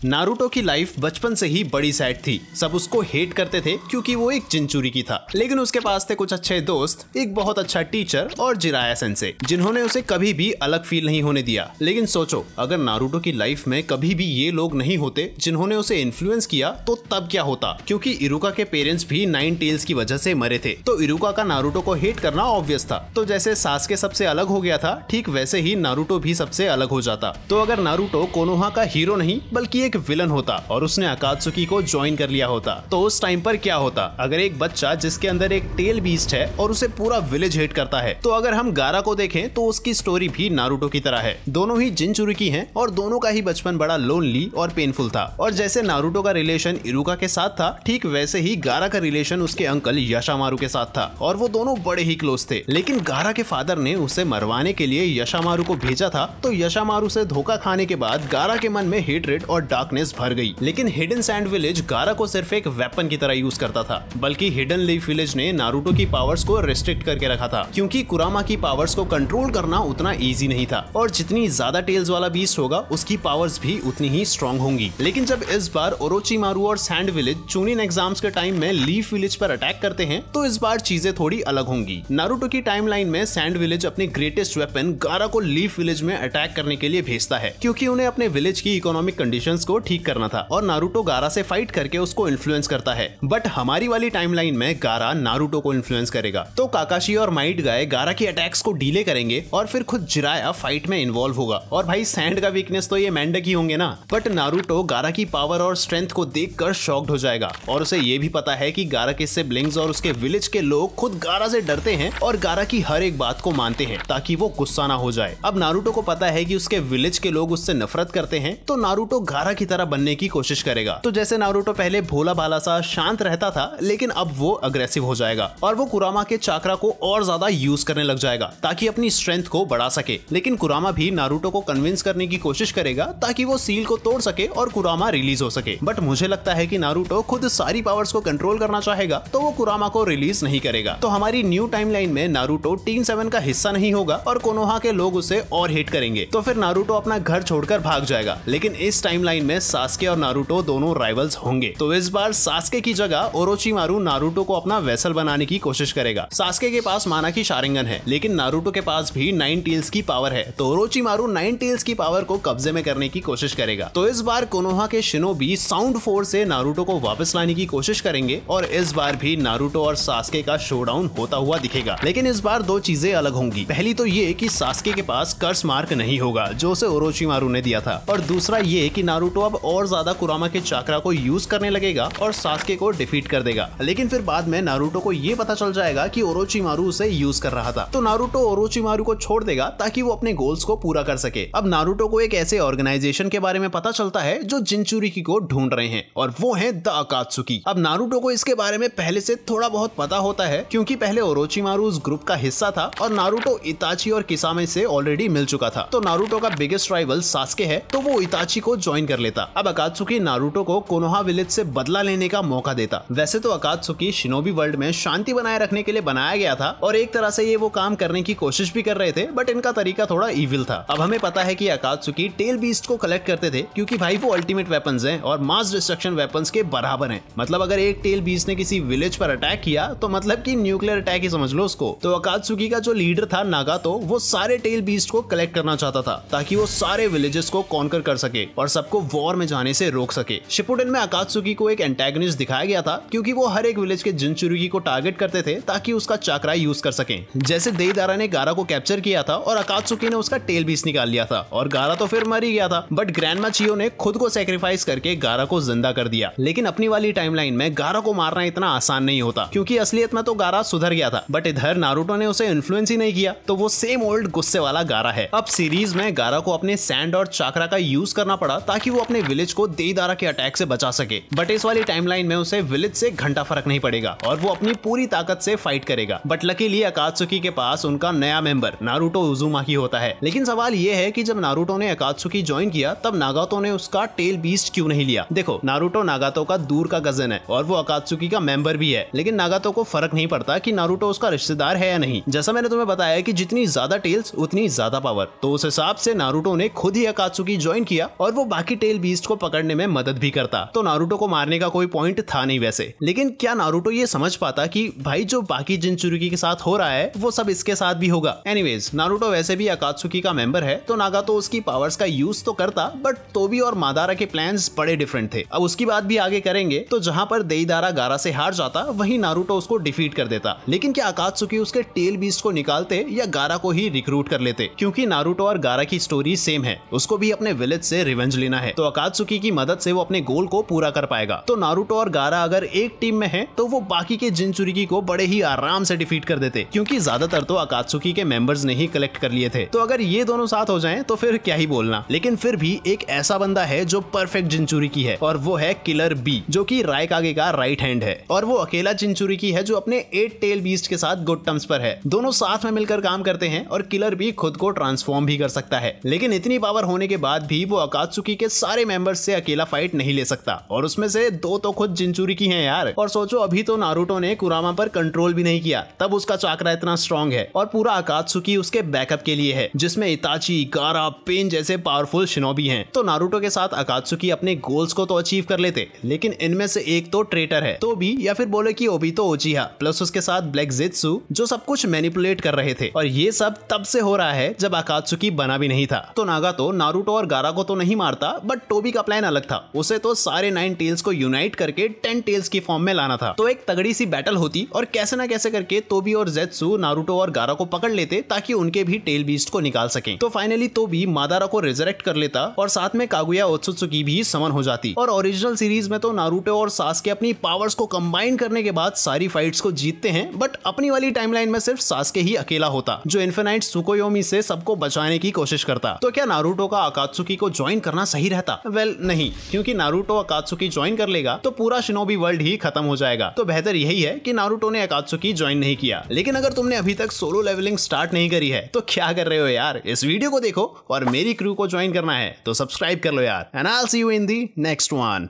Naruto की life बचपन से ही बड़ी सैड थी। सब उसको हेट करते थे क्योंकि वो एक जिनचुरिकी था, लेकिन उसके पास थे कुछ अच्छे दोस्त, एक बहुत अच्छा टीचर और जिराया सेंसे, जिन्होंने उसे कभी भी अलग फील नहीं होने दिया। लेकिन सोचो, अगर नारुतो की लाइफ में कभी भी ये लोग नहीं होते जिन्होंने उसे इन्फ्लुएंस किया, तो तब क्या होता? क्योंकि इरुका के पेरेंट्स भी नाइन टेल्स की वजह से मरे थे, तो इरुका का नारुतो को हेट करना ऑब्वियस था। तो जैसे सास्के सबसे अलग हो गया था, ठीक वैसे ही नारुतो भी सबसे अलग हो जाता। तो अगर नारुतो कोनोहा का हीरो नहीं बल्कि एक विलन होता और उसने अकात्सुकी को ज्वाइन कर लिया होता, तो उस टाइम पर क्या होता? अगर एक बच्चा जिसके अंदर एक टेल बीस्ट है और उसे पूरा विलेज हेट करता है, तो अगर हम गारा को देखें तो उसकी स्टोरी भी नारुतो की तरह है। दोनों ही जिनचुरिकी हैं और दोनों का ही बचपन बड़ा लोनली और पेनफुल था। और जैसे नारुतो का रिलेशन इरुका के साथ था, ठीक वैसे ही गारा का रिलेशन उसके अंकल यशामारू के साथ था और वो दोनों बड़े ही क्लोज थे। लेकिन गारा के फादर ने उसे मरवाने के लिए यशामारू को भेजा था, तो यशामारू से धोखा खाने के बाद गारा के मन में हेट्रेड और डार्कनेस भर गई। लेकिन हिडन सैंड विलेज गारा को सिर्फ एक वेपन की तरह यूज करता था, बल्कि हिडन लीफ विलेज ने नारुतो की पावर्स को रिस्ट्रिक्ट करके रखा था, क्योंकि कुरामा की पावर्स को कंट्रोल करना उतना इजी नहीं था और जितनी ज्यादा टेल्स वाला बीस्ट होगा उसकी पावर्स भी उतनी ही स्ट्रॉन्ग होंगी। लेकिन जब इस बार ओरोचिमारू और सैंड विलेज चूनिन एग्जाम्स के टाइम में लीफ विलेज पर अटैक करते हैं, तो इस बार चीजें थोड़ी अलग होंगी। नारुतो की टाइमलाइन में सैंड विलेज अपने ग्रेटेस्ट वेपन गारा को लीफ विलेज में अटैक करने के लिए भेजता है, क्योंकि उन्हें अपने विलेज की इकोनॉमिक कंडीशंस को ठीक करना था और नारुतो गारा से फाइट करके उसको इन्फ्लुएंस करता है। बट हमारी वाली टाइमलाइन में गारा नारुतो को इन्फ्लुएंस करेगा, तो काकाशी और माइट गाय गारा की अटैक्स को डीले करेंगे और फिर खुद जिराया फाइट में इन्वॉल्व होगा। और भाई सैंड का वीकनेस तो ये मेंढक ही होंगे ना। बट नारुतो गारा की पावर और स्ट्रेंथ को देखकर शॉक्ड हो जाएगा और उसे ये भी पता है कि गारा के सिबलिंग्स और उसके विलेज के लोग खुद गारा से डरते हैं और गारा की हर एक बात को मानते हैं ताकि वो गुस्सा ना हो जाए। अब नारुतो को पता है कि उसके विलेज के लोग उससे नफरत करते हैं, तो नारुतो गारा की तरह बनने की कोशिश करेगा। तो जैसे नारुतो पहले भोला भाला सा शांत रहता था, लेकिन अब वो अग्रेसिव हो जाएगा और वो कुरामा के चाकरा को और ज्यादा यूज करने लग जाएगा ताकि अपनी स्ट्रेंथ को बढ़ा सके। लेकिन कुरामा भी नारुतो को कन्विंस करने की कोशिश करेगा ताकि वो सील को तोड़ सके और कुरामा रिलीज हो सके। बट मुझे लगता है कि नारुतो खुद सारी पावर्स को कंट्रोल करना चाहेगा, तो वो कुरामा को रिलीज नहीं करेगा। तो हमारी न्यू टाइमलाइन में नारुतो टीम 7 का हिस्सा नहीं होगा और कोनोहा के लोग उसे और हेट करेंगे, तो फिर नारुतो अपना घर छोड़कर भाग जाएगा। लेकिन इस टाइमलाइन में सास्के और नारुतो दोनों राइवल्स होंगे, तो इस बार सास्के की जगह ओरोचिमारू नारुतो को अपना वेसल बनाने की कोशिश करेगा। सास्के के पास माना की शारिंगन है, लेकिन नारुतो के पास भी 9 टेल्स की पावर है, तो ओरोचिमारू 9 टेल्स की पावर को कब्जे में करने की कोशिश करेगा। तो इस बार कोनोहा के शिनोबी साउंड फोर्स से नारुतो को वापस लाने की कोशिश करेंगे और इस बार भी नारुतो और सास्के का शोडाउन होता हुआ दिखेगा। लेकिन इस बार दो चीजें अलग होंगी। पहली तो ये कि सास्के के पास कर्स मार्क नहीं होगा जो उसे ओरोचिमारू ने दिया था, और दूसरा ये कि नारुतो अब और ज्यादा कुरामा के चाकरा को यूज करने लगेगा और सास्के को डिफीट कर देगा। लेकिन फिर बाद में नारुतो को ये पता चल जाएगा कि ओरोचिमारू उसे यूज कर रहा था, तो नारुतो ओरोचिमारू को छोड़ देगा ताकि वो अपने गोल्स को पूरा कर सके। अब नारुतो को एक ऐसे ऑर्गेनाइजेशन के बारे में पता चलता है जो जिनचुरिकी को ढूंढ रहे हैं, और वो है द अकात्सुकी। अब नारुतो को इसके बारे में पहले से थोड़ा बहुत पता होता है, क्योंकि पहले ओरोचिमारू उस ग्रुप का हिस्सा था और नारुतो इताची और किसामे से ऑलरेडी मिल चुका था। तो नारुतो का बिगेस्ट राइवल सास्के है, तो वो इताची को ज्वाइन कर लेता। अब अकात्सुकी नारुतो को कोनोहा विलेज से बदला लेने का मौका देता। वैसे तो अकात्सुकी शिनोबी वर्ल्ड में शांति बनाए रखने के लिए बनाया गया था और एक तरह से ये वो काम करने की कोशिश भी कर रहे थे, बट इनका तरीका थोड़ा इविल था। अब हमें पता है कि अकात्सुकी टेल बीस्ट को कलेक्ट करते थे, क्योंकि भाई वो अल्टीमेट वेपन्स हैं और मास डिस्ट्रक्शन वेपन्स के बराबर हैं। मतलब अगर एक टेल बीस्ट ने किसी विलेज पर अटैक किया तो मतलब कि न्यूक्लियर अटैक ही समझ लो उसको। तो अकात्सुकी का जो लीडर था नागातो, वो सारे टेल बीस्ट को कलेक्ट करना चाहता था ताकि वो सारे विलेजेस को कॉन्कर कर सके और सबको वॉर में जाने से रोक सके। शिपुडेन में अकात्सुकी को एक एंटेगनिस्ट दिखाया गया था, क्योंकि वो हर एक विलेज के जिनचुरिकी को टारगेट करते थे ताकि उसका चाकरा यूज कर सके। जैसे देईदारा ने गारा को कैप्चर किया था और अकात्सुकी ने उसका टेल बीस्ट निकाल लिया था और गारा तो फिर मर ही गया था, बट ग्रैंडमा चियो ने खुद को सैक्रिफाइस करके गारा को जिंदा कर दिया। लेकिन अपनी वाली टाइमलाइन में गारा को मारना इतना आसान नहीं होता, क्योंकि असलियत में तो गारा सुधर गया था, बट इधर नारुतो ने उसे इन्फ्लुएंस ही नहीं किया, तो वो सेम ओल्ड गुस्से वाला गारा है। अब सीरीज में गारा को अपने सैंड और चाकरा का यूज करना पड़ा ताकि वो अपने विलेज को देईदारा के अटैक से बचा सके, बट इस वाली टाइमलाइन में उसे विलेज से घंटा फर्क नहीं पड़ेगा और वो अपनी पूरी ताकत से फाइट करेगा। बट लकीली अकात्सुकी के पास उनका नया मेंबर नारुतो उजुमाकी होता है। लेकिन सवाल ये है कि जब नारुतो ने अकात्सुकी ज्वाइन किया, तब नागातो ने उसका टेल बीस्ट क्यों नहीं लिया? देखो, नारुतो नागातो का दूर का कजन है और वो अकात्सुकी का मेंबर भी है, लेकिन नागातो को फर्क नहीं पड़ता कि नारुतो उसका रिश्तेदार है या नहीं। जैसा मैंने तुम्हें बताया कि जितनी ज्यादा टेल्स उतनी ज्यादा पावर, तो उस हिसाब से नारुतो ने खुद ही अकात्सुकी ज्वाइन किया और वो बाकी टेल टेल बीस्ट को पकड़ने में मदद भी करता, तो नारुतो को मारने का कोई पॉइंट था नहीं वैसे। लेकिन क्या नारुतो ये समझ पाता कि भाई जो बाकी जिनचुरुकी के साथ हो रहा है वो सब इसके साथ भी होगा। एनीवेज, नारुतो वैसे भी अकात्सुकी का मेंबर है, तो नागातो उसकी पावर्स का यूज तो करता, बट तोबी और मादारा के प्लान्स बड़े डिफरेंट थे। अब उसकी बात भी आगे करेंगे। तो जहां पर देइदारा गारा से हार जाता, वहीं नारुतो उसको डिफीट कर देता। लेकिन क्या अकात्सुकी उसके टेल बीस्ट को निकालते या गारा को ही रिक्रूट कर लेते? क्योंकि नारुतो और गारा की स्टोरी सेम है, उसको भी अपने विलेज से रिवेंज लेना है, तो अकात्सुकी की मदद से वो अपने गोल को पूरा कर पाएगा। तो नारुतो और गारा अगर एक टीम में है तो वो बाकी के जिनचुरिकी को बड़े ही आराम से डिफीट कर देते, क्योंकि ज्यादातर तो अकात्सुकी के मेंबर्स ने ही कलेक्ट कर लिए थे। तो अगर ये दोनों साथ हो जाएं तो फिर क्या ही बोलना। लेकिन फिर भी एक ऐसा बंदा है जो परफेक्ट जिनचुरिकी है, और वो है किलर बी, जो कि रायकागे का राइट हैंड है। और वो अकेला जिनचुरिकी है जो अपने 8 टेल बीस्ट के साथ गुड टर्म्स पर है। दोनों साथ में मिलकर काम करते हैं और किलर बी खुद को ट्रांसफॉर्म भी कर सकता है। लेकिन इतनी पावर होने के बाद भी वो अकात्सुकी के सारे मेंबर्स से अकेला फाइट नहीं ले सकता, और उसमें से 2 तो खुद जिनचुरिकी हैं यार। और सोचो, अभी तो नारुतो ने कुरामा पर कंट्रोल भी नहीं किया, तब उसका चाकरा इतना स्ट्रॉन्ग है, और पूरा अकात्सुकी उसके बैकअप के लिए है, जिसमें इताची, गारा, पेन जैसे पावरफुल शिनोबी हैं। तो नारुतो के साथ अकात्सुकी अपने गोल्स को तो अचीव कर लेते, लेकिन इनमें से एक तो ट्रेटर है, तो भी या फिर बोले कि ओबितो उचिहा, प्लस उसके साथ ब्लैक ज़ेत्सु, जो सब कुछ मैनिपुलेट कर रहे थे। और ये सब तब से हो रहा है जब अकात्सुकी बना भी नहीं था। तो नागातो नारुतो और गारा को तो नहीं मारता, बट टोबी का प्लान अलग था। उसे तो सारे 9 टेल्स को यूनाइट करके 10 टेल्स की फॉर्म में लाना था। तो एक तगड़ी सी बैटल होती और कैसे ना कैसे करके तोबी और ज़ेत्सु नारुतो और गारा को पकड़ लेते, ताकि उनके भी टेल बीस्ट को निकाल सकें। तो फाइनली तोबी मादारा को रिजरेक्ट कर लेता, और साथ में कागुया ओत्सुत्सुकी भी समन हो जाती। और ओरिजिनल सीरीज में तो नारुतो और सास्के अपनी पावर्स को कंबाइन करने के बाद सारी फाइट्स को जीतते हैं, बट अपनी वाली टाइमलाइन में सिर्फ सास्के ही अकेला होता, जो इन्फिनाइट सुकोयोमी से सबको बचाने की कोशिश करता। तो क्या नारुतो का अकात्सुकी को ज्वाइन करना सही रहता? वेल, नहीं, क्योंकि नारुतो अकात्सुकी ज्वाइन कर लेगा तो पूरा शिनोबी वर्ल्ड ही खत्म हो जाएगा। तो बेहतर यही है कि नारुतो ने अकात्सुकी ज्वाइन नहीं किया। लेकिन अगर तुमने अभी तक सोलो लेवलिंग स्टार्ट नहीं करी है तो क्या कर रहे हो यार? इस वीडियो को देखो और मेरी क्रू को ज्वाइन करना है तो सब्सक्राइब कर लो यार। And I will see you in the next one.